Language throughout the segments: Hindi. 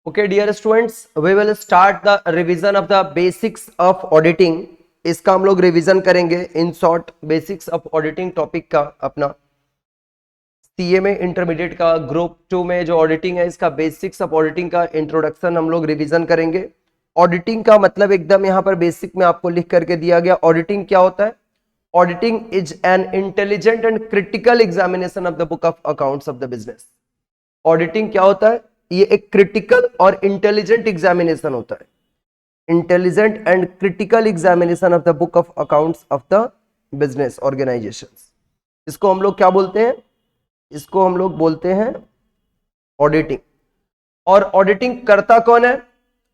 Okay, dear students, we will start the revision of the basics of auditing. इसका हम लोग रिवीजन करेंगे in short basics of auditing topic का अपना सीए में इंटरमीडिएट का ग्रुप 2 में जो ऑडिटिंग है इसका बेसिक्स ऑफ ऑडिटिंग का इंट्रोडक्शन हम लोग रिवीजन करेंगे। ऑडिटिंग का मतलब एकदम यहाँ पर बेसिक में आपको लिख करके दिया गया। ऑडिटिंग क्या होता है? Auditing is an intelligent and critical examination of the book of accounts of the business. Auditing क्या होता है? ये एक क्रिटिकल और इंटेलिजेंट एग्जामिनेशन होता है। Intelligent and critical examination of the book of accounts of the business organisations. इसको हम लोग क्या बोलते हैं? इसको हम लोग बोलते हैं ऑडिटिंग। और ऑडिटिंग करता कौन है?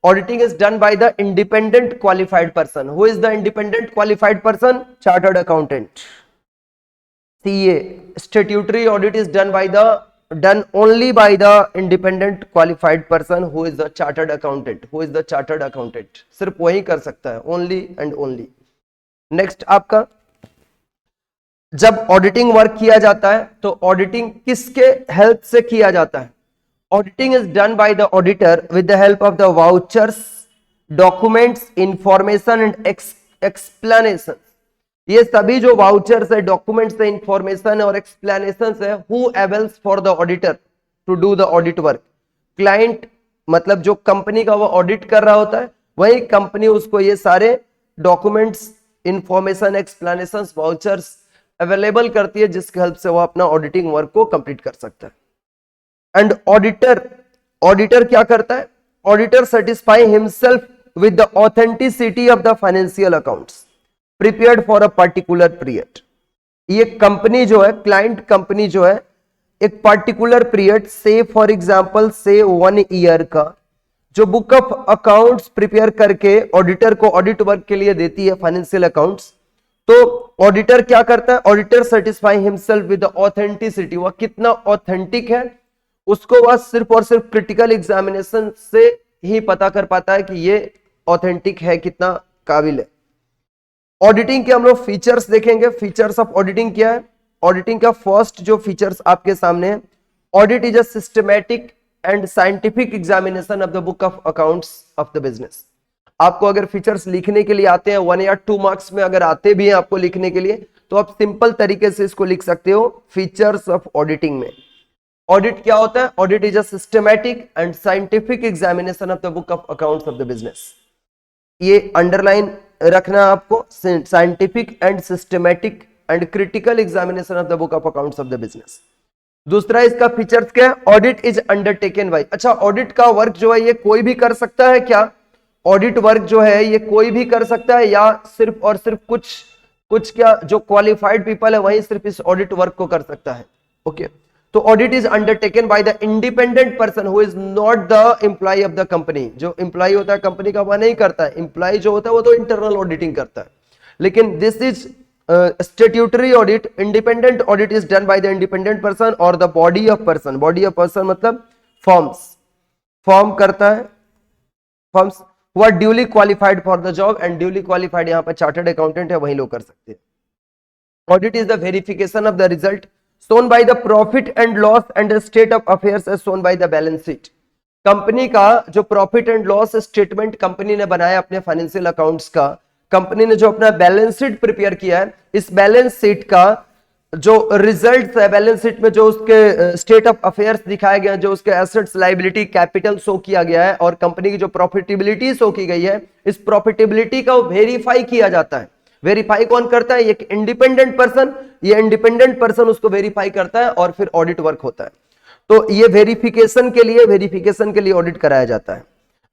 Auditing is done by the independent qualified person. Who is the independent qualified person? Chartered accountant, CA. Statutory audit is done only by the independent qualified person who is the chartered accountant. Who is the chartered accountant? सिर्फ वही कर सकता है, only and only. नेक्स्ट आपका जब ऑडिटिंग वर्क किया जाता है तो ऑडिटिंग किसके हेल्प से किया जाता है? Auditing is done by the auditor with the help of the vouchers, documents, information and explanation. ये सभी जो वाउचर्स है, डॉक्यूमेंट्स है, इंफॉर्मेशन है और एक्सप्लेनेशंस है, who avails for the auditor to do the audit work. Client मतलब जो कंपनी का वो ऑडिट कर रहा होता है, वही कंपनी उसको ये सारे documents, information, explanations, vouchers available करती है, जिसके हेल्प से वो अपना ऑडिटिंग वर्क को कंप्लीट कर सकता है। एंड ऑडिटर क्या करता है? Auditor satisfy himself with the authenticity of the financial accounts prepared for a particular period. ये कंपनी जो है, क्लाइंट कंपनी जो है, एक पर्टिकुलर पीरियड से फॉर एग्जांपल से 1 ईयर का जो बुक ऑफ अकाउंट्स प्रिपेयर करके ऑडिटर को ऑडिट वर्क के लिए देती है, फाइनेंशियल अकाउंट्स। तो ऑडिटर क्या करता है? Auditor satisfy himself with the authenticity. वह कितना ऑथेंटिक है उसको वह सिर्फ और सिर्फ क्रिटिकल एग्जामिनेशन से ही पता कर पाता है कि ये ऑथेंटिक है, कितना काबिल है। ऑडिटिंग के हम लोग फीचर्स देखेंगे। फीचर्स ऑफ ऑडिटिंग क्या है? ऑडिटिंग का फर्स्ट जो फीचर्स आपके सामने है, audit is a systematic and scientific examination of the book of accounts of the business. आपको अगर फीचर्स लिखने के लिए आते हैं 1 या 2 मार्क्स में, अगर आते भी हैं आपको लिखने के लिए, तो आप सिंपल तरीके से इसको लिख सकते हो फीचर्स ऑफ ऑडिटिंग में। ऑडिट क्या होता है? Audit is a systematic and scientific examination of the book of accounts of the business. ये अंडरलाइन रखना आपको, scientific and systematic and critical examination of the book of accounts of the business. दूसरा इसका फीचर्स क्या है? Audit is undertaken bye. अच्छा, ऑडिट का वर्क जो है ये कोई भी कर सकता है क्या? ऑडिट वर्क जो है ये कोई भी कर सकता है या सिर्फ और सिर्फ कुछ क्या जो क्वालिफाइड पीपल है वही सिर्फ इस ऑडिट वर्क को कर सकता है? ओके, तो audit is undertaken by the independent person who is not the employee of the company. जो एम्प्लॉय होता है कंपनी का वह नहीं करता है, एम्प्लॉय जो होता है वो तो इंटरनल ऑडिटिंग करता है। लेकिन this is statutory audit. Independent audit is done by the independent person और the body of person. Body of person मतलब फॉर्म करता है, firms who are duly qualified for the job. And duly qualified यहाँ पर चार्टर्ड अकाउंटेंट है, वही लोग कर सकते हैं। Audit is the verification of the result shown by the profit and loss and the state of affairs as shown by the balance sheet। Company का जो profit and loss statement company ने बनाया अपने फाइनेंशियल अकाउंट्स का, कंपनी ने जो अपना बैलेंस शीट प्रिपेयर किया है, इस बैलेंस शीट का जो रिजल्ट्स है, बैलेंस शीट में जो उसके स्टेट ऑफ अफेयर्स दिखाया गया, जो उसके एसेट्स, लायबिलिटी, कैपिटल शो किया गया है और कंपनी की जो प्रॉफिटेबिलिटी शो की गई है, इस प्रॉफिटेबिलिटी का वेरीफाई किया जाता है। वेरीफाई कौन करता है? एक इंडिपेंडेंट पर्सन। ये इंडिपेंडेंट पर्सन उसको वेरीफाई करता है और फिर ऑडिट वर्क होता है। तो ये वेरिफिकेशन के लिए ऑडिट कराया जाता है।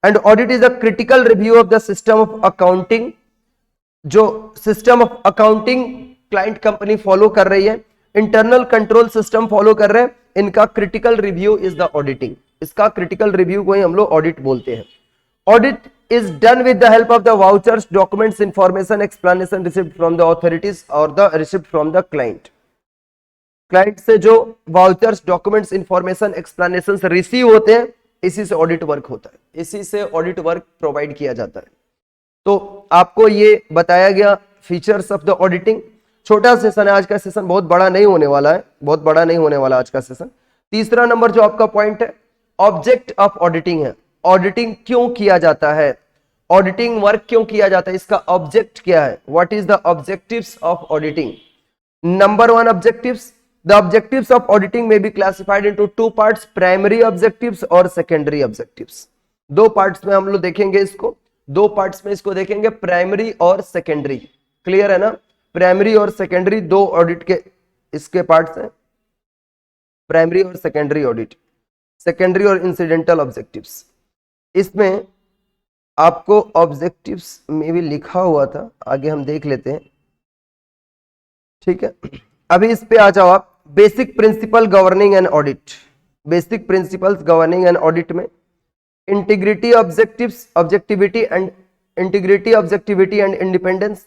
And audit is a critical review of the system of accounting. जो system of accounting client company follow कर रही है, इंटरनल कंट्रोल सिस्टम फॉलो कर रहे हैं, इनका critical review is the auditing. इसका क्रिटिकल रिव्यू को ही हम लोग ऑडिट बोलते हैं। Audit is done with the help of the vouchers, documents, information, explanation received from the authorities or the received from the client। Client से जो vouchers, documents, information, explanations receive होते हैं, इसी से ऑडिट वर्क होता है, इसी से ऑडिट वर्क प्रोवाइड किया जाता है। तो आपको ये बताया गया फीचर्स ऑफ द ऑडिटिंग। छोटा सेशन है आज का, सेशन बहुत बड़ा नहीं होने वाला है, आज का सेशन। तीसरा नंबर जो आपका पॉइंट है, ऑब्जेक्ट ऑफ ऑडिटिंग है। ऑडिटिंग क्यों किया जाता है, ऑडिटिंग वर्क क्यों किया जाता है, इसका ऑब्जेक्ट क्या है, what is the objectives of auditing. Number one objectives, the objectives of auditing may be classified into two parts, primary objectives और सेकेंडरी ऑब्जेक्टिव्स। दो पार्ट्स में हम लोग देखेंगे इसको, दो पार्ट्स में इसको देखेंगे, प्राइमरी और सेकेंडरी। क्लियर है ना, प्राइमरी और सेकेंडरी दो ऑडिट के इसके पार्ट्स हैं, प्राइमरी और सेकेंडरी ऑडिट, सेकेंडरी और इंसिडेंटल ऑब्जेक्टिव्स। इसमें आपको ऑब्जेक्टिव्स में भी लिखा हुआ था, आगे हम देख लेते हैं, ठीक है। अभी इस पे आ जाओ आप, basic principle governing and audit. Basic principles governing and audit में integrity, objectives, objectivity and integrity, objectivity and independence.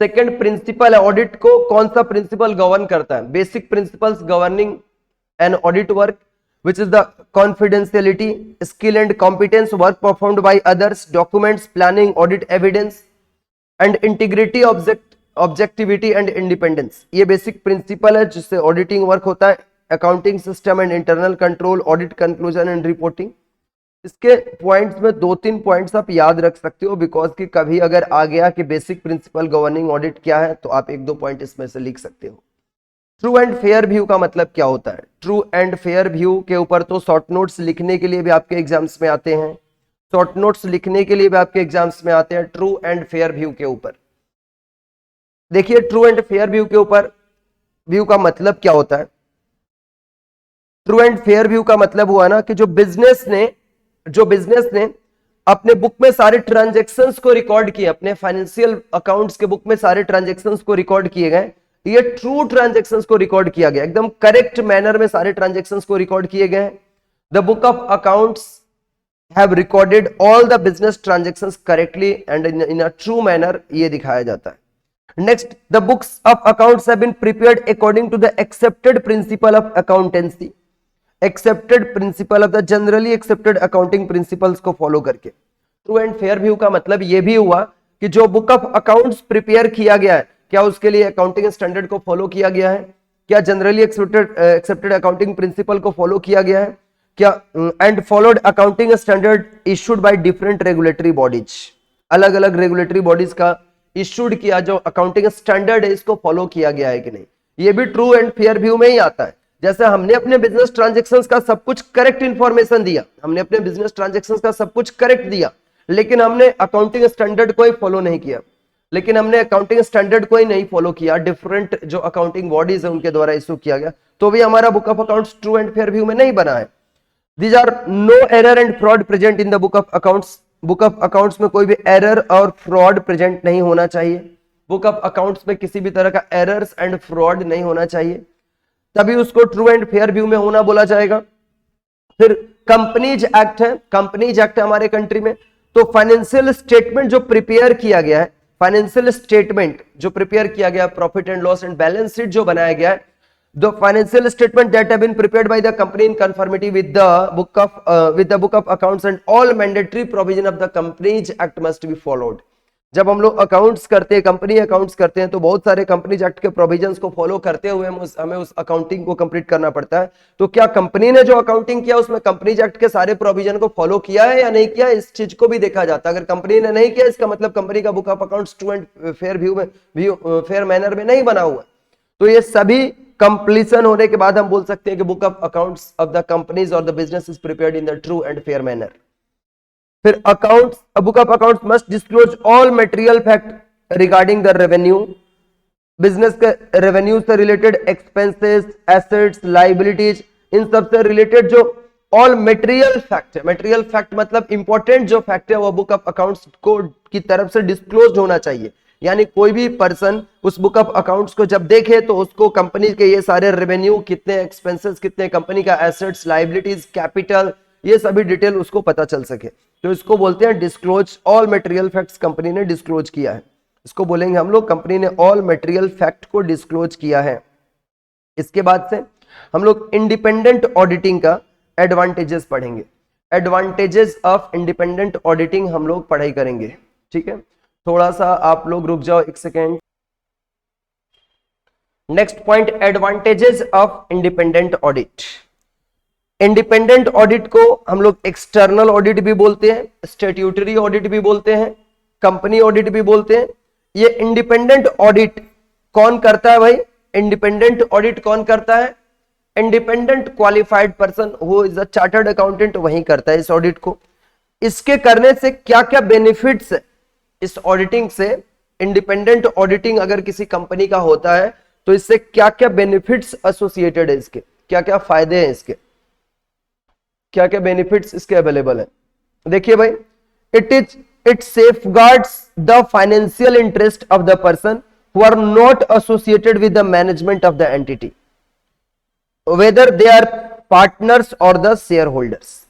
Second principle है ऑडिट को कौन सा प्रिंसिपल गवर्न करता है, basic principles governing and audit work which is the confidentiality, skill and competence, work performed by others, documents, planning, audit evidence and integrity, objectivity and independence। ये बेसिक प्रिंसिपल है जिससे ऑडिटिंग वर्क होता है, accounting system and internal control, audit conclusion and reporting. इसके पॉइंट्स में दो तीन पॉइंट्स आप याद रख सकते हो, बिकॉज कि कभी अगर आ गया कि बेसिक प्रिंसिपल गवर्निंग ऑडिट क्या है तो आप एक दो पॉइंट इसमें से लिख सकते हो। ट्रू एंड फेयर व्यू का मतलब क्या होता है, ट्रू एंड फेयर व्यू के ऊपर तो शॉर्ट नोट्स लिखने के लिए भी आपके एग्जाम्स में आते हैं, शॉर्ट नोट्स लिखने के लिए भी आपके एग्जाम्स में आते हैं ट्रू एंड फेयर व्यू के ऊपर। देखिए ट्रू एंड फेयर व्यू के ऊपर व्यू का मतलब क्या होता है। ट्रू एंड फेयर व्यू का मतलब हुआ ना कि जो बिजनेस ने अपने बुक में सारे ट्रांजैक्शंस को रिकॉर्ड किए, अपने फाइनेंशियल अकाउंट्स के बुक में सारे ट्रांजैक्शंस को रिकॉर्ड किए गए, ये ट्रू ट्रांजैक्शंस को रिकॉर्ड किया गया, एकदम करेक्ट मैनर में सारे ट्रांजैक्शंस को रिकॉर्ड किए गए हैं। The book of accounts have recorded all the business transactions correctly and in a true manner, ये दिखाया जाता है। Next, the books of accounts have been prepared according to the accepted principle of accountancy, accepted principle of the generally accepted accounting principles को फॉलो करके। ट्रू एंड फेयर व्यू का मतलब यह भी हुआ कि जो बुक ऑफ अकाउंट्स प्रिपेयर किया गया है क्या उसके लिए अकाउंटिंग स्टैंडर्ड को फॉलो किया गया है, क्या जनरली एक्सेप्टेड अकाउंटिंग प्रिंसिपल को फॉलो किया गया है, क्या and followed accounting standard issued by different regulatory bodies, अलग अलग रेगुलेटरी बॉडीज का इशूड किया जो अकाउंटिंग स्टैंडर्ड है इसको फॉलो किया गया है कि नहीं। ये भी ट्रू एंड फेयर व्यू में ही आता है। जैसे हमने अपने बिजनेस ट्रांजैक्शंस का सब कुछ करेक्ट इंफॉर्मेशन दिया, हमने अपने बिजनेस ट्रांजैक्शंस का सब कुछ करेक्ट दिया, लेकिन हमने अकाउंटिंग स्टैंडर्ड को ही फॉलो नहीं किया, लेकिन हमने अकाउंटिंग स्टैंडर्ड को ही नहीं फॉलो किया, डिफरेंट जो अकाउंटिंग बॉडीज है उनके द्वारा इशू किया गया, तो भी हमारा book of accounts true and fair view में नहीं बना है। These are no error and fraud present in the book of accounts, book of accounts में कोई भी एरर और फ्रॉड प्रेजेंट नहीं होना चाहिए, बुक ऑफ अकाउंट्स में किसी भी तरह का एरर्स एंड फ्रॉड नहीं होना चाहिए, तभी उसको ट्रू एंड फेयर व्यू में होना बोला जाएगा। फिर कंपनीज एक्ट है, कंपनीज एक्ट है हमारे कंट्री में, तो फाइनेंशियल स्टेटमेंट जो प्रिपेयर किया गया है, फाइनेंशियल स्टेटमेंट जो प्रिपेयर किया गया, profit and loss and balance sheet जो बनाया गया है, the financial statement that have been prepared by the company in conformity with the book of accounts and all mandatory provision of the companies act must be followed. जब हम लोग अकाउंट्स करते हैं, कंपनी अकाउंट्स करते हैं, तो बहुत सारे कंपनीज एक्ट के प्रोविजंस को फॉलो करते हुए हमें उस अकाउंटिंग को कंप्लीट करना पड़ता है। तो क्या कंपनी ने जो अकाउंटिंग किया उसमें कंपनीज एक्ट के सारे प्रोविजन को फॉलो किया है या नहीं किया, इस चीज को भी देखा जाता है। अगर कंपनी ने नहीं किया, इसका मतलब कंपनी का book of accounts true and fair view में फेयर मैनर में नहीं बना हुआ। तो ये सभी कंप्लीशन होने के बाद हम बोल सकते हैं कि book of accounts of the companies और the business is prepared in the true and fair manner. फिर accounts, book of accounts must disclose all material fact regarding the revenue, business के रेवेन्यू से रिलेटेड एक्सपेंसेस, एसेट्स, लाइबिलिटीज, इन सब से रिलेटेड जो ऑल मटेरियल फैक्ट है, मटेरियल फैक्ट मतलब इंपॉर्टेंट जो फैक्ट है वो बुक ऑफ अकाउंट्स को की तरफ से डिस्क्लोज होना चाहिए। यानी कोई भी पर्सन उस बुक ऑफ अकाउंट्स को जब देखे तो उसको कंपनी के ये सारे रेवेन्यू कितने, एक्सपेंसेस कितने, कंपनी का एसेट्स, लाइबिलिटीज, कैपिटल, ये सभी डिटेल उसको पता चल सके, तो इसको बोलते हैं disclose all material facts company ने डिस्क्लोज किया है। इसको बोलेंगे हम लोग कंपनी ने ऑल मटेरियल फैक्ट को डिस्क्लोज किया है। इसके बाद से हम लोग इंडिपेंडेंट ऑडिटिंग का एडवांटेजेस पढ़ेंगे, एडवांटेजेस ऑफ इंडिपेंडेंट ऑडिटिंग हम लोग पढ़ाई करेंगे। ठीक है, थोड़ा सा आप लोग रुक जाओ एक second. Next point, advantages of independent audit. Independent audit को हम लोग एक्सटर्नल ऑडिट भी बोलते हैं, स्टैट्यूटरी ऑडिट भी बोलते हैं, कंपनी ऑडिट भी बोलते हैं। ये इंडिपेंडेंट ऑडिट कौन करता है भाई? इंडिपेंडेंट ऑडिट कौन करता है? Independent qualified person who is a chartered accountant वही करता है इस ऑडिट को। इसके करने से क्या क्या बेनिफिट्स है इस ऑडिटिंग से? इंडिपेंडेंट ऑडिटिंग अगर किसी कंपनी का होता है तो इससे क्या क्या बेनिफिट्स एसोसिएटेड है, इसके क्या क्या फायदे हैं, इसके क्या क्या बेनिफिट्स इसके अवेलेबल है। देखिए भाई, it safeguards the financial interest of the person who are not associated with the management of the entity whether they are partners और द शेयर होल्डर्स।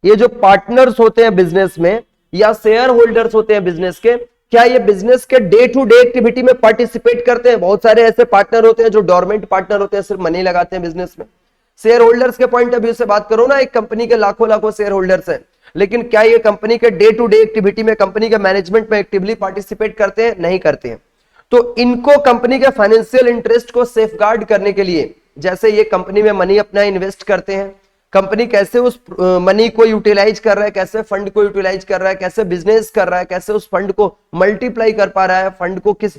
ये जो पार्टनर्स होते हैं बिजनेस में या शेयर होल्डर्स होते हैं बिजनेस के, क्या ये बिजनेस के डे टू डे एक्टिविटी में पार्टिसिपेट करते हैं? बहुत सारे ऐसे पार्टनर होते हैं जो डोरमेंट पार्टनर होते हैं, सिर्फ मनी लगाते हैं बिजनेस में। शेयर होल्डर्स के पॉइंट ऑफ व्यू से बात करो ना, एक कंपनी के लाखों लाखों शेयर होल्डर्स हैं, लेकिन क्या ये कंपनी के डे टू डे एक्टिविटी में, कंपनी के मैनेजमेंट में एक्टिवली पार्टिसिपेट करते हैं? नहीं करते हैं। तो इनको कंपनी के फाइनेंशियल इंटरेस्ट को सेफगार्ड करने के लिए, जैसे ये कंपनी में मनी अपना इन्वेस्ट करते हैं, कंपनी कैसे उस मनी को यूटिलाइज कर रहा है, कैसे फंड को यूटिलाइज कर रहा है, कैसे बिजनेस कर रहा है, कैसे उस फंड को मल्टीप्लाई कर पा रहा है, फंड को किस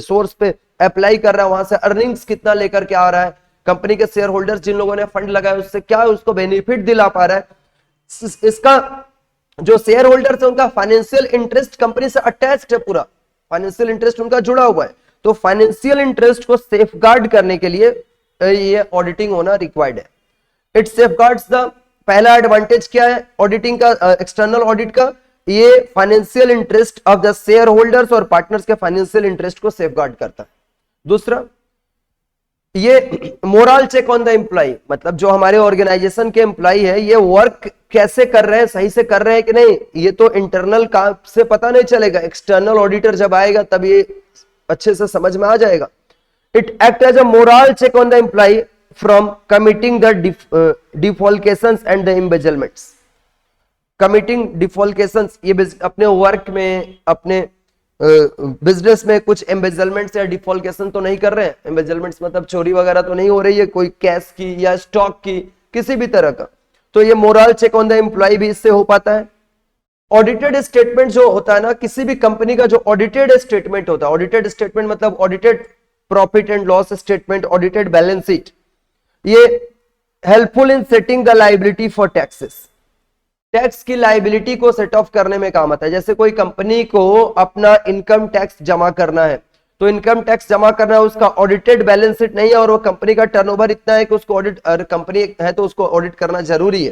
सोर्स पे अप्लाई कर रहा है, वहां से अर्निंग्स कितना लेकर के आ रहा है, कंपनी के शेयर होल्डर्स जिन लोगों ने फंड लगाया उससे क्या उसको बेनिफिट दिला पा रहा है। इसका जो शेयर होल्डर्स है उनका फाइनेंशियल इंटरेस्ट कंपनी से अटैच्ड है, पूरा फाइनेंशियल इंटरेस्ट उनका जुड़ा हुआ है। तो फाइनेंशियल इंटरेस्ट को सेफगार्ड करने के लिए ये ऑडिटिंग होना रिक्वायर्ड है। इट सेफगार्ड्स द, पहला एडवांटेज क्या है ऑडिटिंग का, एक्सटर्नल ऑडिट का? ये financial interest of the shareholders और पार्टनर्स के फाइनेंशियल इंटरेस्ट को सेफगार्ड करता है। दूसरा, ये moral check on the employee, मतलब जो हमारे ऑर्गेनाइजेशन के एम्प्लॉय है ये वर्क कैसे कर रहे हैं, सही से कर रहे हैं कि नहीं, ये तो इंटरनल काम से पता नहीं चलेगा, एक्सटर्नल ऑडिटर जब आएगा तब ये अच्छे से समझ में आ जाएगा। It act as a moral check on the employee from committing the defalcations and the embezzlements. Committing defalcations, ये अपने वर्क में, अपने बिजनेस में कुछ एम्बेजलमेंट्स या डिफॉल्केशन तो नहीं कर रहे हैं। एम्बेजलमेंट्स मतलब चोरी वगैरह तो नहीं हो रही है कोई कैश की या स्टॉक की, किसी भी तरह का। तो ये moral check on the employee भी इससे हो पाता है। ऑडिटेड स्टेटमेंट जो होता है ना, किसी भी कंपनी का जो ऑडिटेड स्टेटमेंट होता है, ऑडिटेड स्टेटमेंट मतलब audited profit and loss statement, audited balance sheet, ये helpful in setting the liability for taxes. Tax की लाइबिलिटी को सेट ऑफ करने में काम आता है। जैसे कोई कंपनी को अपना इनकम टैक्स जमा करना है, तो इनकम टैक्स जमा करना है, उसका ऑडिटेड बैलेंस शीट नहीं है और वो कंपनी का टर्नओवर इतना है कि उसको ऑडिट, कंपनी है तो उसको ऑडिट करना जरूरी है।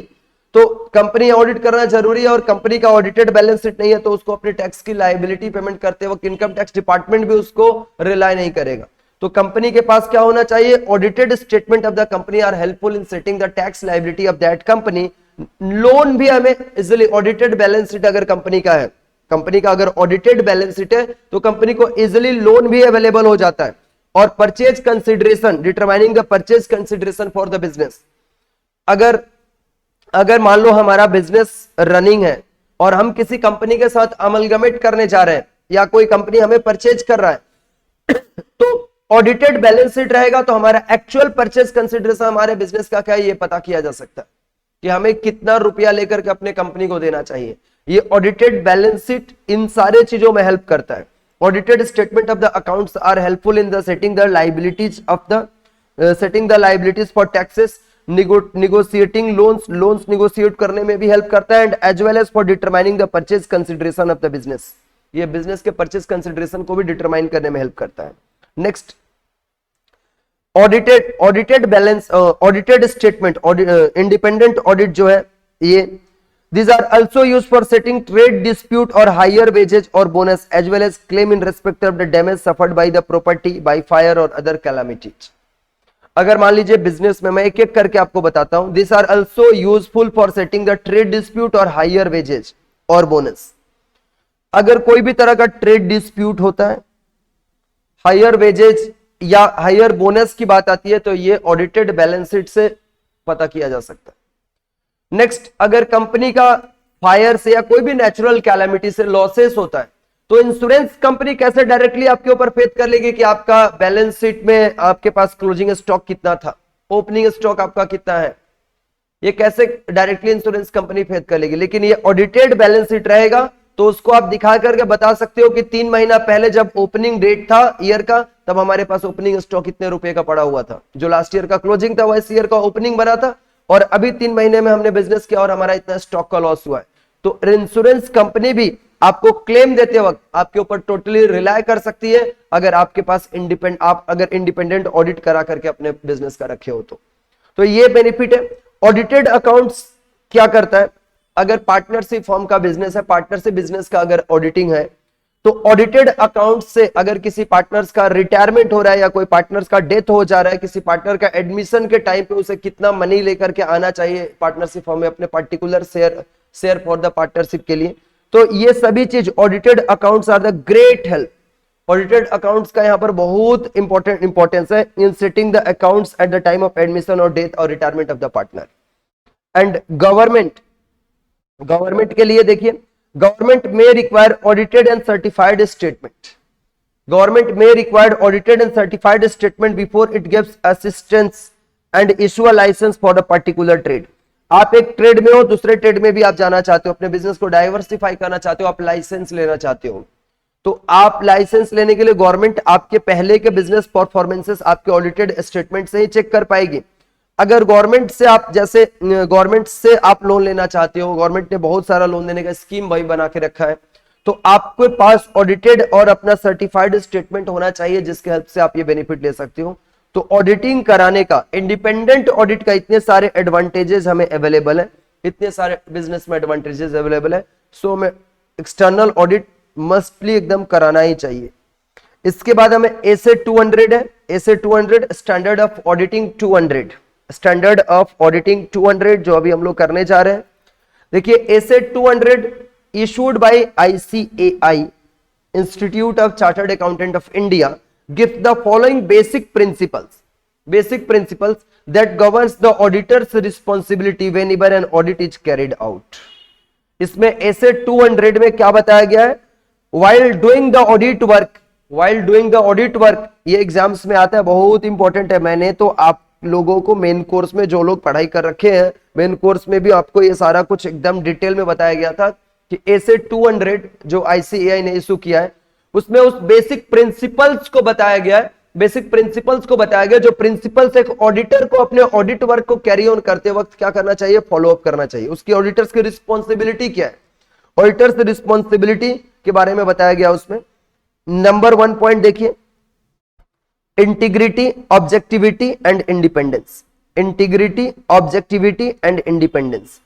तो कंपनी ऑडिट करना जरूरी है और कंपनी का ऑडिटेड बैलेंस शीट नहीं है, तो उसको अपने टैक्स की लाइबिलिटी पेमेंट करते वक्त इनकम टैक्स डिपार्टमेंट भी उसको रिलाय नहीं करेगा। तो कंपनी के पास क्या होना चाहिए? Audited statement of the company are helpful in setting the tax liability of that company. Loan भी हमें इजीली, ऑडिटेड बैलेंस शीट अगर कंपनी का है, कंपनी का अगर ऑडिटेड बैलेंस शीट है तो कंपनी को इजीली लोन भी अवेलेबल हो जाता है। और purchase consideration, determining the purchase consideration for the business. अगर मान लो हमारा बिजनेस रनिंग है और हम किसी कंपनी के साथ अमलगमेट करने जा रहे हैं या कोई कंपनी हमें परचेज कर रहा है तो ऑडिटेड बैलेंस शीट रहेगा तो हमारा एक्चुअल परचेज कंसिडरेशन हमारे बिजनेस का क्या है ये पता किया जा सकता है कि हमें कितना रुपया लेकर के अपने कंपनी को देना चाहिए। ये ऑडिटेड बैलेंस शीट इन सारे चीजों में हेल्प करता है। Audited statement of the accounts are helpful in the setting the liabilities of the setting the liabilities for taxes, negotiating loans negotiate करने में भी हेल्प करता है, and as well as for determining the purchase consideration of the business. ये बिजनेस के परचेज कंसिडरेशन को भी डिटरमाइन करने में हेल्प करता है। Next, audited balance, audited statement, independent audit जो है ये, these are also used for setting trade dispute or higher wages or bonus as well as claim in respect of the damage suffered by the property by fire or other calamities। अगर मान लीजिए बिजनेस में, मैं एक एक करके आपको बताता हूं, these are also useful for setting the trade dispute or higher wages or bonus। अगर कोई भी तरह का ट्रेड डिस्प्यूट होता है, हायर वेजेज या हायर बोनस की बात आती है तो ये ऑडिटेड बैलेंस शीट से पता किया जा सकता है। नेक्स्ट, अगर कंपनी का फायर से या कोई भी नेचुरल कैलामिटी से लॉसेस होता है तो इंश्योरेंस कंपनी कैसे डायरेक्टली आपके ऊपर फेथ कर लेगी कि आपका बैलेंस शीट में आपके पास क्लोजिंग स्टॉक कितना था, ओपनिंग स्टॉक आपका कितना है, ये कैसे डायरेक्टली इंश्योरेंस कंपनी फेथ कर लेगी, लेकिन ये ऑडिटेड बैलेंस शीट रहेगा तो उसको आप दिखा करके बता सकते हो कि 3 महीना पहले जब ओपनिंग डेट था ईयर का, तब हमारे पास ओपनिंग स्टॉक इतने रुपए का पड़ा हुआ था, जो लास्ट ईयर का क्लोजिंग था वो इस ईयर का ओपनिंग बना था, और अभी 3 महीने में हमने बिजनेस किया और हमारा इतना स्टॉक का लॉस हुआ है। तो इंश्योरेंस कंपनी भी आपको क्लेम देते वक्त आपके ऊपर टोटली रिलाय कर सकती है, अगर आपके पास इंडिपेंडेंट ऑडिट करा करके अपने बिजनेस का रखे हो तो ये बेनिफिट है। ऑडिटेड अकाउंट्स क्या करता है, अगर पार्टनरशिप फॉर्म का बिजनेस है, पार्टनरशिप बिजनेस का अगर ऑडिटिंग है, तो ऑडिटेड अकाउंट से अगर किसी पार्टनर्स का रिटायरमेंट हो रहा है या कोई पार्टनर्स का डेथ हो जा रहा है, किसी पार्टनर का एडमिशन के टाइम पे उसे कितना मनी लेकर के आना चाहिए पार्टनरशिप फॉर्म में अपने particular share for the partnership के लिए, तो ये सभी चीज audited accounts are the great help. Audited accounts का यहाँ पर बहुत इंपॉर्टेंस है in setting the accounts at the time of admission और डेथ और retirement of the partner. And government के लिए देखिए, government may require audited and certified statement. Government may required audited and certified statement before it gives assistance and issue a licence for the particular trade. आप एक ट्रेड में हो, दूसरे ट्रेड में भी आप जाना चाहते हो, अपने बिजनेस को डाइवर्सिफाई करना चाहते हो, आप लाइसेंस लेना चाहते हो, तो आप लाइसेंस लेने के लिए गवर्नमेंट आपके पहले के बिजनेस परफॉर्मेंसेस आपके ऑडिटेड स्टेटमेंट से ही चेक कर पाएगी। अगर गवर्नमेंट से आप लोन लेना चाहते हो, गवर्नमेंट ने बहुत सारा लोन देने का स्कीम भाई बना के रखा है, तो आपके पास ऑडिटेड और अपना सर्टिफाइड स्टेटमेंट होना चाहिए जिसके हेल्प से आप ये बेनिफिट ले सकते हो। तो ऑडिटिंग कराने का, इंडिपेंडेंट ऑडिट का इतने सारे एडवांटेजेस हमें अवेलेबल है, इतने सारे बिजनेस में एडवांटेजेस अवेलेबल है, सो हमें एक्सटर्नल ऑडिट मस्टली एकदम कराना ही चाहिए। इसके बाद हमें एसे 200 है, एसे 200 standard of auditing 200, standard of auditing 200 जो अभी हम लोग करने जा रहे हैं। देखिए एसे 200 issued by ICAI, Institute of Chartered Accountant of India, gives the following basic principles that governs the auditor's responsibility whenever an audit is carried out। इसमें एसे 200 में क्या बताया गया है, while doing the audit work, ये एग्जाम्स में आता है, बहुत इंपॉर्टेंट है। मैंने तो आप लोगों को मेन कोर्स में जो लोग पढ़ाई कर रखे हैं, मेन कोर्स में भी आपको ये सारा कुछ एकदम डिटेल में बताया गया था कि एसे 200 जो आईसीएआई ने इशू किया है उसमें उस बेसिक प्रिंसिपल्स को बताया गया है, जो प्रिंसिपल्स एक ऑडिटर को अपने ऑडिट वर्क को कैरी ऑन करते वक्त क्या करना चाहिए, फॉलो अप करना चाहिए। उसकी ऑडिटर्स की रिस्पॉन्सिबिलिटी क्या है, ऑडिटर्स रिस्पॉन्सिबिलिटी के बारे में बताया गया। उसमें नंबर 1 पॉइंट देखिए, integrity, objectivity and independence. Integrity, objectivity and independence.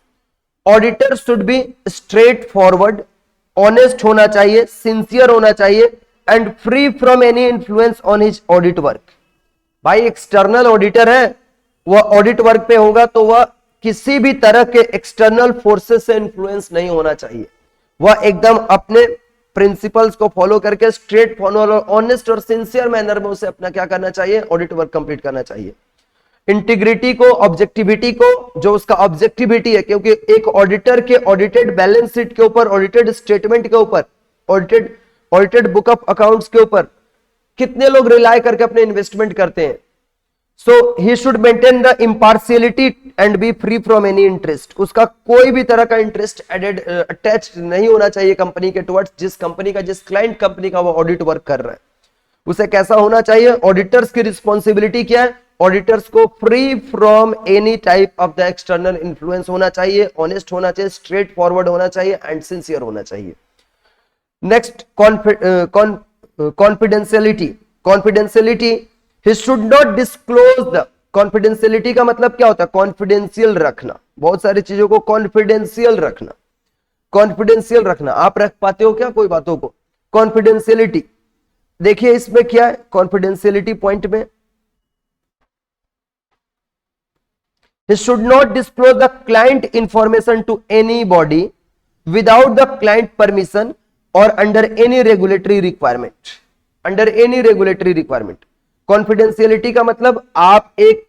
Auditor should be straight forward, honest होना चाहिए, सिंसियर होना चाहिए and free from any influence on his audit work. भाई एक्सटर्नल ऑडिटर है, वह ऑडिट वर्क पे होगा तो वह किसी भी तरह के एक्सटर्नल फोर्सेस से इन्फ्लुएंस नहीं होना चाहिए, वह एकदम अपने प्रिंसिपल्स को फॉलो करके स्ट्रेट फॉरवर्ड, ऑनेस्ट और सिंसियर मैनर में उसे अपना क्या करना चाहिए, ऑडिट वर्क कंप्लीट करना चाहिए। इंटीग्रिटी को, ऑब्जेक्टिविटी को, जो उसका ऑब्जेक्टिविटी है, क्योंकि एक ऑडिटर के ऑडिटेड बैलेंस शीट के ऊपर, ऑडिटेड स्टेटमेंट के ऊपर, ऑडिटेड बुक ऑफ अकाउंट्स के ऊपर कितने लोग रिलाय करके अपने इन्वेस्टमेंट करते हैं। So he should maintain the impartiality and be free from any interest. उसका कोई भी तरह का इंटरेस्ट अटैच्ड नहीं होना चाहिए कंपनी के टुवर्ड्स, जिस कंपनी का, जिस क्लाइंट कंपनी का वो ऑडिट वर्क कर रहा है उसे कैसा होना चाहिए। ऑडिटर्स की रिस्पॉन्सिबिलिटी क्या है, ऑडिटर्स को free from any type of the external influence होना चाहिए, ऑनेस्ट होना चाहिए, स्ट्रेट फॉरवर्ड होना चाहिए एंड सिंसियर होना चाहिए। Next, confidentiality, he should not disclose the, confidentiality का मतलब क्या होता है, कॉन्फिडेंशियल रखना, बहुत सारी चीजों को कॉन्फिडेंशियल रखना। आप रख पाते हो क्या कोई बातों को, कॉन्फिडेंशियलिटी। देखिए इसमें क्या है कॉन्फिडेंशियलिटी पॉइंट में, he should not disclose the client information to anybody without the client permission or under any regulatory requirement। Confidentiality का मतलब आप एक,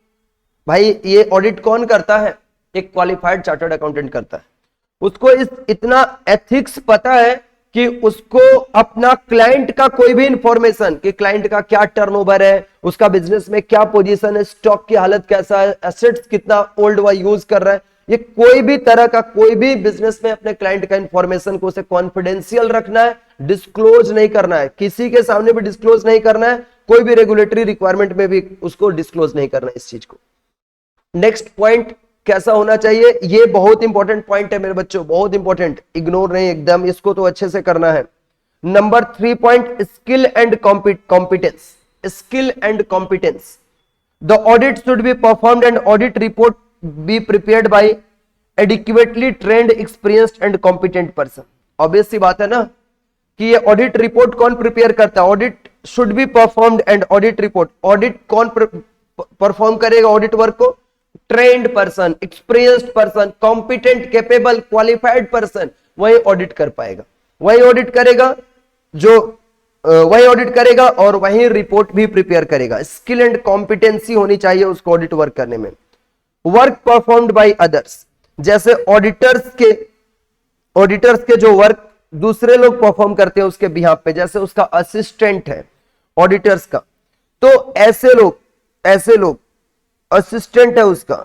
भाई ये ऑडिट कौन करता है, एक क्वालिफाइड चार्टर्ड अकाउंटेंट करता है, उसको इतना एथिक्स पता है कि उसको अपना क्लाइंट का कोई भी इंफॉर्मेशन, कि क्लाइंट का क्या टर्नओवर है, उसका बिजनेस में क्या पोजीशन है, स्टॉक की हालत कैसा है, एसेट्स कितना ओल्ड वह यूज कर रहा है, ये कोई भी तरह का कोई भी बिजनेस में अपने क्लाइंट का इंफॉर्मेशन को उसे कॉन्फिडेंशियल रखना है, डिस्क्लोज नहीं करना है, किसी के सामने भी डिस्क्लोज नहीं करना है, कोई भी रेगुलेटरी रिक्वायरमेंट में भी उसको डिस्क्लोज नहीं करना है इस चीज को। नेक्स्ट पॉइंट कैसा होना चाहिए, ये बहुत इंपॉर्टेंट पॉइंट है मेरे बच्चों, बहुत इंपॉर्टेंट, इग्नोर नहीं एकदम, इसको तो अच्छे से करना है। Number 3 point, skill and competence. Skill and competence, the audit should be performed and audit report be prepared by adequately trained, experienced and competent person. Obvious सी बात है ना कि ये ऑडिट रिपोर्ट कौन प्रिपेयर करता है, audit should be performed and audit report, audit कौन परफॉर्म करेगा ऑडिट वर्क को, trend person, experienced person, competent, capable, qualified person, वही ऑडिट कर पाएगा, वही ऑडिट करेगा, जो वही ऑडिट करेगा और वही रिपोर्ट भी प्रिपेयर करेगा। स्किल एंड कॉम्पिटेंसी होनी चाहिए उसको ऑडिट वर्क करने में। वर्क परफॉर्म्ड बाय अदर्स, जैसे ऑडिटर्स के जो वर्क दूसरे लोग परफॉर्म करते हैं उसके बिहाफ पे, जैसे उसका असिस्टेंट है ऑडिटर्स का, तो ऐसे लोग असिस्टेंट है उसका,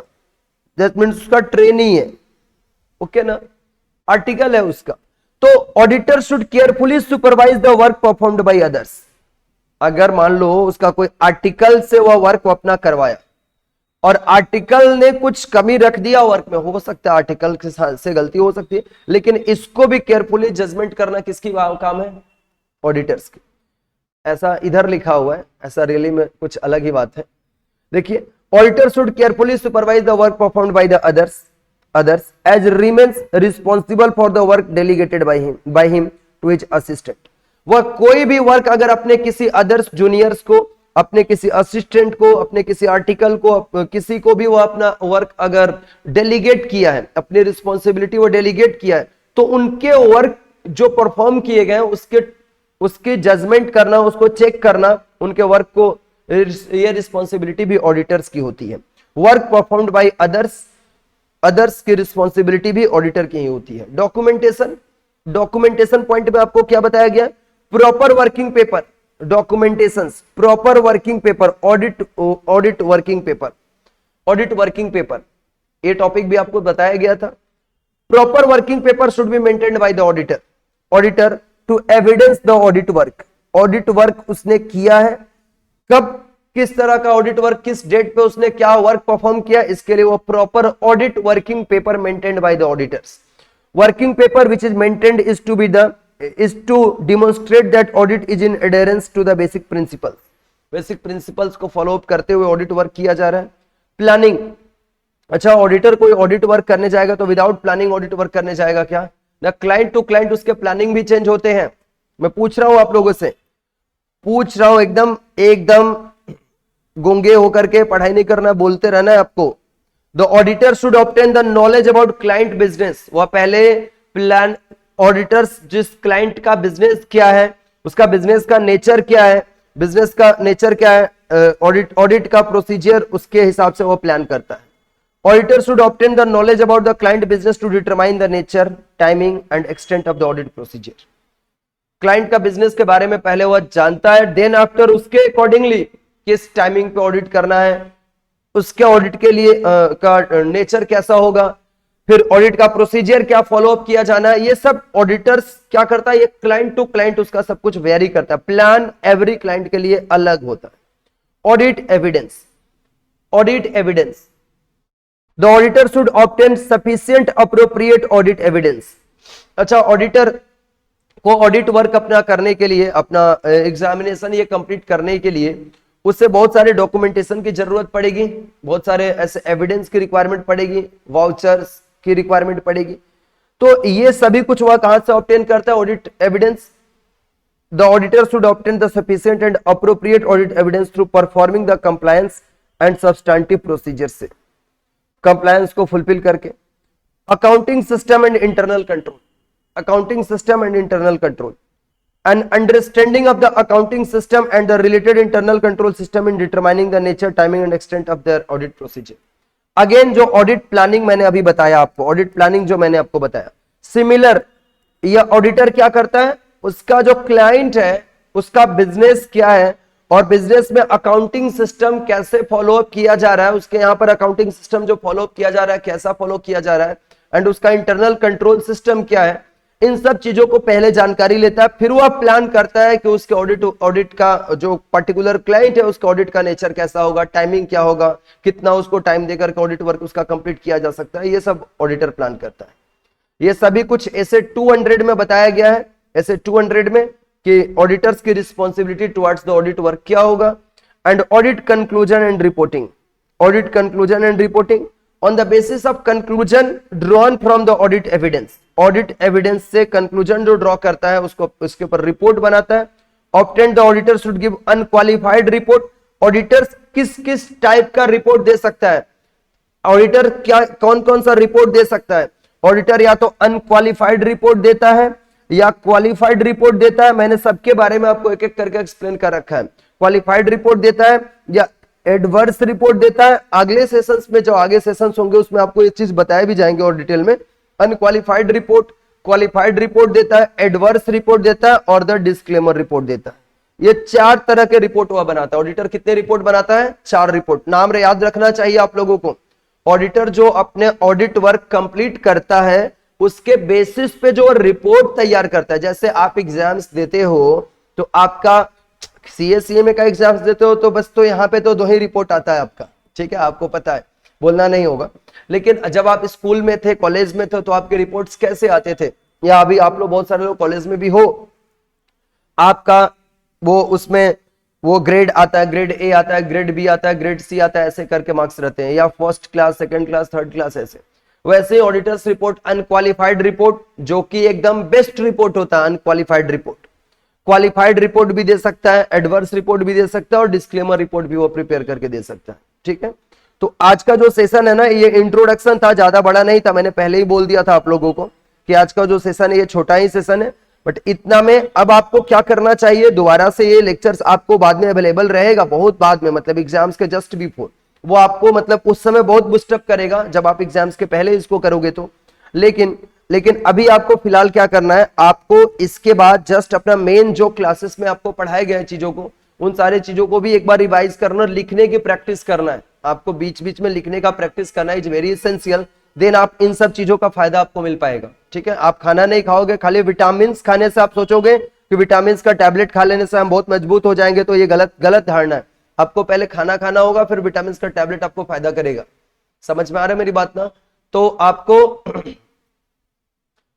दैट मींस उसका ट्रेनी है, ओके ना, आर्टिकल है उसका, तो auditor should carefully supervise the work performed by others. अगर मान लो उसका कोई आर्टिकल से वह वर्क अपना करवाया और आर्टिकल ने कुछ कमी रख दिया वर्क में, हो सकता है आर्टिकल से गलती हो सकती है, लेकिन इसको भी केयरफुली जजमेंट करना किसकी काम है, ऑडिटर्स की। ऐसा इधर लिखा हुआ है, ऐसा रियली में कुछ अलग ही बात है। देखिए, auditor should carefully supervise the work performed by the others as remains responsible for the work delegated by him to his assistant। वह कोई भी वर्क अगर अपने किसी अदर्स जूनियर्स को, अपने किसी असिस्टेंट को, अपने किसी आर्टिकल को, किसी को भी वह अपना वर्क अगर डेलीगेट किया है, अपनी रिस्पॉन्सिबिलिटी वो डेलीगेट किया है, तो उनके वर्क जो परफॉर्म किए गए उसकी जजमेंट करना, उसको चेक करना, उनके वर्क को, ये रिस्पॉन्सिबिलिटी भी ऑडिटर्स की होती है। वर्क परफॉर्म्ड बाय अदर्स की रिस्पॉन्सिबिलिटी भी ऑडिटर की ही होती है। डॉक्यूमेंटेशन पॉइंट में आपको क्या बताया गया, proper working paper, documentations, proper working paper, audit working paper, ये टॉपिक भी आपको बताया गया था। Proper working paper should be maintained by the auditor to evidence the audit work उसने किया है, कब, किस तरह का ऑडिट वर्क, किस डेट पे उसने क्या वर्क परफॉर्म किया, इसके लिए वो proper audit working paper maintained by the auditors. Working paper which is maintained is to demonstrate that audit is in adherence to the basic principles को फॉलो अप करते हुए ऑडिट वर्क किया जा रहा है। प्लानिंग, अच्छा, ऑडिटर कोई ऑडिट वर्क करने जाएगा तो विदाउट प्लानिंग ऑडिट वर्क करने जाएगा क्या, ना, क्लाइंट टू क्लाइंट उसके प्लानिंग भी चेंज होते हैं। मैं पूछ रहा हूं आप लोगों से, पूछ रहा हूं, एकदम गूंगे होकर के पढ़ाई नहीं करना, बोलते रहना है आपको। The auditor should obtain the knowledge about client business, वह पहले प्लान, ऑडिटर्स जिस क्लाइंट का बिजनेस क्या है, उसका बिजनेस का नेचर क्या है, ऑडिट का प्रोसीजर, उसके हिसाब से वो प्लान करता है। Auditor should obtain the knowledge about the client business to determine the nature, timing and extent of the audit procedure. Client का बिजनेस के बारे में पहले वह जानता है, देन आफ्टर उसके अकॉर्डिंगली किस टाइमिंग पे ऑडिट करना है, उसके ऑडिट के लिए का नेचर कैसा होगा, फिर ऑडिट का प्रोसीजर क्या फॉलो अप किया जाना है, ये सब ऑडिटर्स क्या करता है, ये क्लाइंट टू क्लाइंट उसका सब कुछ वेरी करता है, प्लान एवरी क्लाइंट के लिए अलग होता है। Audit evidence, the auditor should obtain sufficient appropriate audit evidence. अच्छा, ऑडिटर को ऑडिट वर्क अपना करने के लिए, अपना एग्जामिनेशन ये कंप्लीट करने के लिए उससे बहुत सारे डॉक्यूमेंटेशन की जरूरत पड़ेगी, बहुत सारे ऐसे एविडेंस की रिक्वायरमेंट पड़ेगी, वाउचर्स की रिक्वायरमेंट पड़ेगी, तो ये सभी कुछ वह कहां से ऑब्टेन करता है, audit evidence. The auditor should obtain the sufficient and appropriate audit evidence through performing the compliance and substantive procedure से, कंप्लायंस को फुलफिल करके। Accounting system and internal control, an understanding of the accounting system and the related internal control system in determining the nature, timing and extent of their audit procedure। Again जो ऑडिट प्लानिंग मैंने अभी बताया आपको, ऑडिट प्लानिंग जो मैंने आपको बताया, सिमिलर, यह ऑडिटर क्या करता है, उसका जो क्लाइंट है उसका बिजनेस क्या है और बिजनेस में अकाउंटिंग सिस्टम कैसे फॉलो अप किया जा रहा है, उसके यहाँ पर अकाउंटिंग सिस्टम जो फॉलो अप किया जा रहा है कैसा फॉलो किया जा रहा है, एंड उसका इंटरनल कंट्रोल सिस्टम क्या है, इन सब चीजों को पहले जानकारी लेता है। फिर वह प्लान करता है कि उसके ऑडिट का जो पर्टिकुलर क्लाइंट है उसका ऑडिट का नेचर कैसा होगा, टाइमिंग क्या होगा, कितना उसको टाइम देकर ऑडिट वर्क उसका कंप्लीट किया जा सकता है, ये सब ऑडिटर प्लान करता है। ये सभी कुछ ऐसे 200 में बताया गया है, ऐसे 200 में कि ऑडिटर्स की responsibility towards the audit work क्या होगा, and audit conclusion and reporting, audit conclusion and reporting on the basis of conclusion drawn from the audit evidence, audit evidence से कंक्लूजन जो ड्रॉ करता है उसको उसके ऊपर रिपोर्ट बनाता है। Obtain the auditor should give unqualified report, auditors किस किस टाइप का रिपोर्ट दे सकता है, ऑडिटर क्या कौन कौन सा रिपोर्ट दे सकता है, ऑडिटर या तो अनक्वालिफाइड रिपोर्ट देता है या क्वालिफाइड रिपोर्ट देता है। मैंने सबके बारे में आपको एक एक करके एक्सप्लेन कर रखा है। क्वालिफाइड रिपोर्ट देता है या एडवर्स रिपोर्ट देता है। अगले सेशंस में जो आगे सेशंस होंगे उसमें आपको ये चीज बताए भी जाएंगे और डिटेल में। अनक्वालिफाइड रिपोर्ट, क्वालिफाइड रिपोर्ट देता है, एडवर्स रिपोर्ट देता है और द डिस्क्लेमर रिपोर्ट देता है। ये 4 तरह के रिपोर्ट वह बनाता है। ऑडिटर कितने रिपोर्ट बनाता है? 4 रिपोर्ट। नाम याद रखना चाहिए आप लोगों को। ऑडिटर जो अपने ऑडिट वर्क कंप्लीट करता है उसके बेसिस पे जो रिपोर्ट तैयार करता है, जैसे आप एग्जाम्स देते हो तो आपका सीए का एग्जाम्स देते हो तो बस तो यहाँ पे तो 2 ही रिपोर्ट आता है आपका, ठीक है, आपको पता है, बोलना नहीं होगा। लेकिन जब आप स्कूल में थे, कॉलेज में थे, तो आपके रिपोर्ट्स कैसे आते थे, या अभी आप लोग बहुत सारे लोग कॉलेज में भी हो, आपका वो उसमें वो ग्रेड आता है, ग्रेड ए आता है, ग्रेड बी आता है, ग्रेड सी आता है, ऐसे करके मार्क्स रहते हैं, या first class, second class, third class, ऐसे। वैसे ऑडिटर्स रिपोर्ट अनक्वालिफाइड रिपोर्ट, जो कि एकदम बेस्ट रिपोर्ट होता है, अनक्वालिफाइड रिपोर्ट, क्वालिफाइड रिपोर्ट भी दे सकता है, एडवर्स रिपोर्ट भी दे सकता है और डिस्क्लेमर रिपोर्ट भी वो प्रिपेयर करके दे सकता है, ठीक है। तो आज का जो सेशन है ना, ये इंट्रोडक्शन था, ज्यादा बड़ा नहीं था, मैंने पहले ही बोल दिया था आप लोगों को कि आज का जो सेशन है ये छोटा ही सेशन है, बट इतना में अब आपको क्या करना चाहिए, दोबारा से ये लेक्चर्स आपको बाद में अवेलेबल रहेगा, बहुत बाद में, मतलब एग्जाम्स के जस्ट बिफोर, वो आपको मतलब उस समय बहुत बूस्टअप करेगा जब आप एग्जाम्स के पहले इसको करोगे तो। लेकिन अभी आपको फिलहाल क्या करना है, आपको इसके बाद जस्ट अपना मेन जो क्लासेस में आपको पढ़ाए गए चीजों को, उन सारे चीजों को भी एक बार रिवाइज करना, लिखने की प्रैक्टिस करना है आपको, बीच बीच में लिखने का प्रैक्टिस करना है, इज वेरी एसेंशियल। देन आप इन सब चीजों का फायदा आपको मिल पाएगा, ठीक है। आप खाना नहीं खाओगे, खाली विटामिन खाने से आप सोचोगे कि विटामिन का टैबलेट खा लेने से हम बहुत मजबूत हो जाएंगे, तो ये गलत धारणा है। आपको पहले खाना खाना होगा, फिर विटामिन का टैबलेट आपको फायदा करेगा। समझ में आ रहा है मेरी बात ना? तो आपको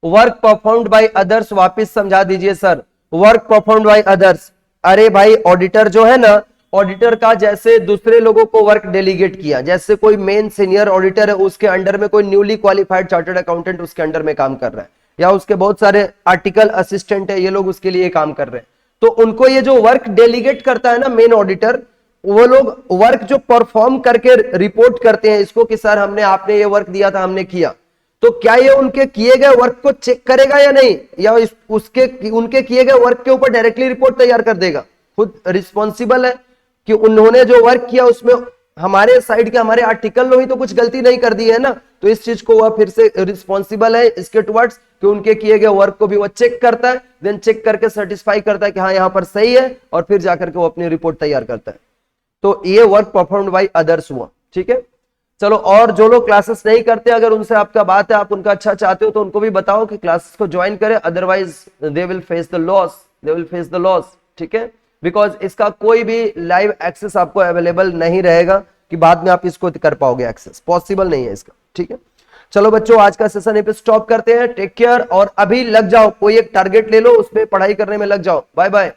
वर्क परफॉर्म्ड बाय अदर्स वापस समझा दीजिए sir. Work performed by others, अरे भाई ऑडिटर जो है ना, ऑडिटर का जैसे दूसरे लोगों को वर्क डेलीगेट किया, जैसे कोई मेन सीनियर ऑडिटर है, उसके अंडर में कोई न्यूली क्वालिफाइड चार्टर्ड अकाउंटेंट उसके अंडर में काम कर रहा है, या उसके बहुत सारे आर्टिकल असिस्टेंट है, ये लोग उसके लिए काम कर रहे हैं, तो उनको ये जो वर्क डेलीगेट करता है ना मेन ऑडिटर, वो लोग वर्क जो परफॉर्म करके रिपोर्ट करते हैं इसको कि सर हमने, आपने ये वर्क दिया था, हमने किया, तो क्या ये उनके किए गए वर्क को चेक करेगा या नहीं, या उनके किए गए वर्क के ऊपर डायरेक्टली रिपोर्ट तैयार कर देगा? खुद रिस्पॉन्सिबल है कि उन्होंने जो वर्क किया उसमें हमारे साइड के, हमारे आर्टिकल में ही तो कुछ गलती नहीं कर दी है ना, तो इस चीज को वह फिर से रिस्पॉन्सिबल है इसके टुवर्ड्स कि उनके किए गए वर्क को भी वह चेक करता है, देन चेक करके सर्टिफाई करता है कि हाँ यहाँ पर सही है, और फिर जाकर के वो अपनी रिपोर्ट तैयार करता है। तो ये वर्क परफॉर्म्ड बाय अदर्स हुआ, ठीक है। चलो, और जो लोग क्लासेस नहीं करते, अगर उनसे आपका बात है, आप उनका अच्छा चाहते हो, तो उनको भी बताओ कि क्लासेस को ज्वाइन करें, otherwise they will face the loss, ठीक है। बिकॉज इसका कोई भी लाइव एक्सेस आपको अवेलेबल नहीं रहेगा कि बाद में आप इसको कर पाओगे एक्सेस, पॉसिबल नहीं है इसका, ठीक है। चलो बच्चों, आज का सेशन यहीं पे स्टॉप करते हैं। टेक केयर, और अभी लग जाओ, कोई एक टारगेट ले लो, उसमें पढ़ाई करने में लग जाओ। Bye bye.